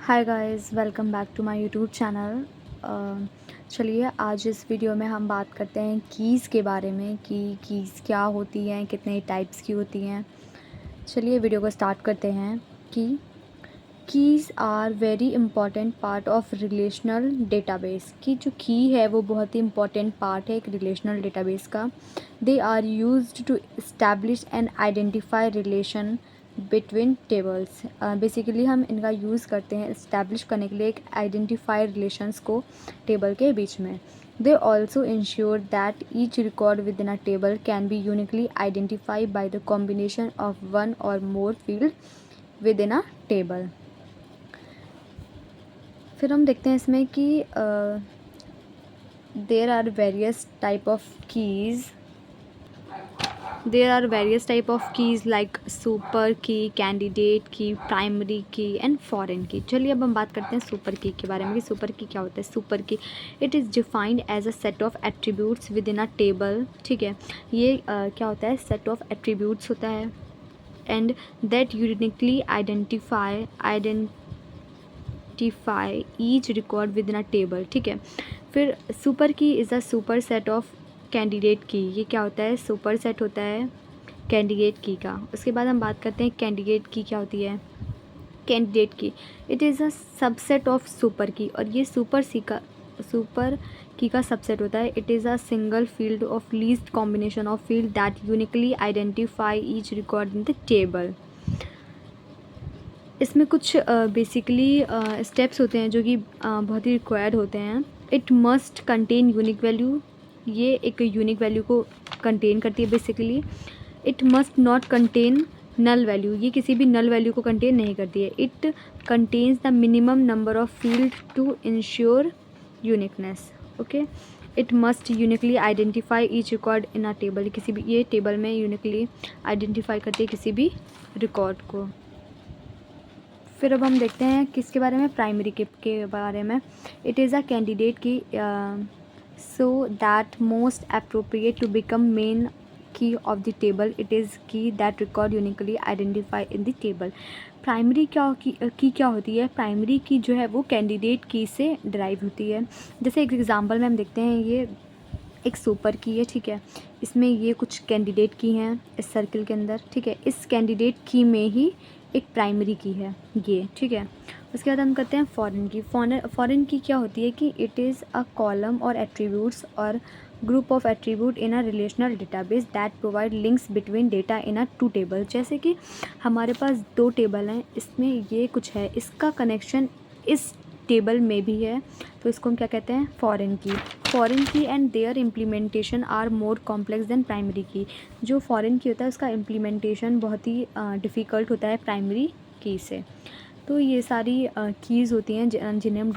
Hi guys, welcome back to my YouTube channel. चलिए आज इस वीडियो में हम बात करते हैं कीज़ के बारे में कि कीज़ क्या होती हैं, कितने टाइप्स की होती हैं। चलिए वीडियो को स्टार्ट करते हैं कि keys are very important part of relational database. की जो की है वो बहुत ही इंपॉर्टेंट पार्ट है एक रिलेशनल डेटाबेस का। They are used to establish and identify relation between tables. Basically हम इनका यूज़ करते हैं इस्टेब्लिश करने के लिए एक आइडेंटिफाई रिलेशंस को टेबल के बीच में। They also ensure that each record within a table can be uniquely identify by the combination of one or more field within a table. फिर हम देखते हैं इसमें कि there are various type of keys. There are various type of keys like super key, candidate key, primary key and foreign key। चलिए अब हम बात करते हैं सुपर की के बारे में कि सुपर की क्या होता है। Super key it is defined as a set of attributes within a table. ठीक है, ये क्या होता है, सेट ऑफ एट्रीब्यूट्स होता है and that uniquely identify each record within a table. ठीक है, फिर सुपर की is a super set of candidate की। ये क्या होता है, सुपर सेट होता है कैंडिडेट की का। उसके बाद हम बात करते हैं कैंडिडेट की क्या होती है। कैंडिडेट की it is a subset of super की, और ये सुपर की का सबसेट होता है। It is a single field of least combination of field that uniquely identify each record in the table. इसमें कुछ बेसिकली स्टेप्स होते हैं जो कि बहुत ही रिक्वायर्ड होते हैं। It must contain unique value. ये एक यूनिक वैल्यू को कंटेन करती है basically. It must not contain null value. ये किसी भी नल वैल्यू को कंटेन नहीं करती है। It contains the minimum number of field to ensure uniqueness. Okay, it must uniquely identify each record in a table. किसी भी, ये टेबल में यूनिकली आइडेंटिफाई करती है किसी भी रिकॉर्ड को। फिर अब हम देखते हैं किसके बारे में, प्राइमरी के बारे में। It is a candidate key so that most appropriate to become main key of the table. It is key that record uniquely identify in the table. Primary key क्या होती है, प्राइमरी की जो है वो candidate की से drive होती है। जैसे एक एग्जांपल में हम देखते हैं, ये एक सुपर की है। ठीक है, इसमें ये कुछ कैंडिडेट की हैं इस सर्कल के अंदर। ठीक है, इस कैंडिडेट की में ही एक प्राइमरी की है ये। ठीक है, उसके बाद हम करते हैं फॉरेन की। फॉरेन की क्या होती है कि इट इज़ अ कॉलम और एट्रीब्यूट्स और group of attribute in a relational database that provide links between data in a two table. जैसे कि हमारे पास दो टेबल हैं, इसमें ये कुछ है, इसका कनेक्शन इस टेबल में भी है, तो इसको हम क्या कहते हैं, foreign key. Foreign key and their implementation are more complex than primary key. जो फॉरेन की होता है उसका इम्प्लीमेंटेशन बहुत ही डिफ़िकल्ट होता है प्राइमरी की से। तो ये सारी कीज़ होती हैं जिन्हें हम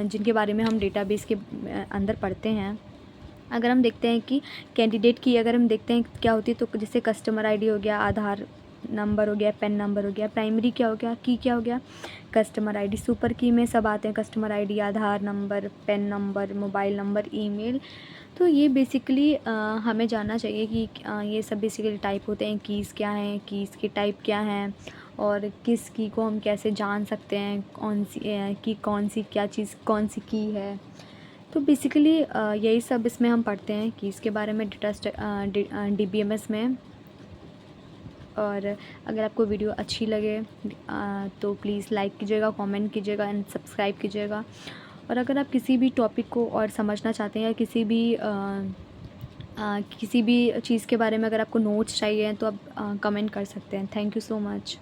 जिनके बारे में हम डेटाबेस के अंदर पढ़ते हैं। अगर हम देखते हैं कि कैंडिडेट की अगर हम देखते हैं क्या होती है, तो जैसे कस्टमर आईडी हो गया, आधार नंबर हो गया, पेन नंबर हो गया। प्राइमरी क्या हो गया, की क्या हो गया, कस्टमर आईडी। सुपर की में सब आते हैं, customer ID, Aadhaar number, PAN number, mobile number, email. तो ये बेसिकली हमें जानना चाहिए कि ये सब बेसिकली टाइप होते हैं, कीज़ क्या हैं, कीज़ के टाइप क्या हैं, और किस की को हम कैसे जान सकते हैं, कौन सी की कौन सी क्या चीज़ कौन सी की है। तो बेसिकली यही सब इसमें हम पढ़ते हैं कीज़ के बारे में DBMS में। और अगर आपको वीडियो अच्छी लगे तो प्लीज़ लाइक कीजिएगा, कमेंट कीजिएगा एंड सब्सक्राइब कीजिएगा। और अगर आप किसी भी टॉपिक को और समझना चाहते हैं या किसी भी चीज़ के बारे में अगर आपको नोट्स चाहिए तो आप कमेंट कर सकते हैं। Thank you so much.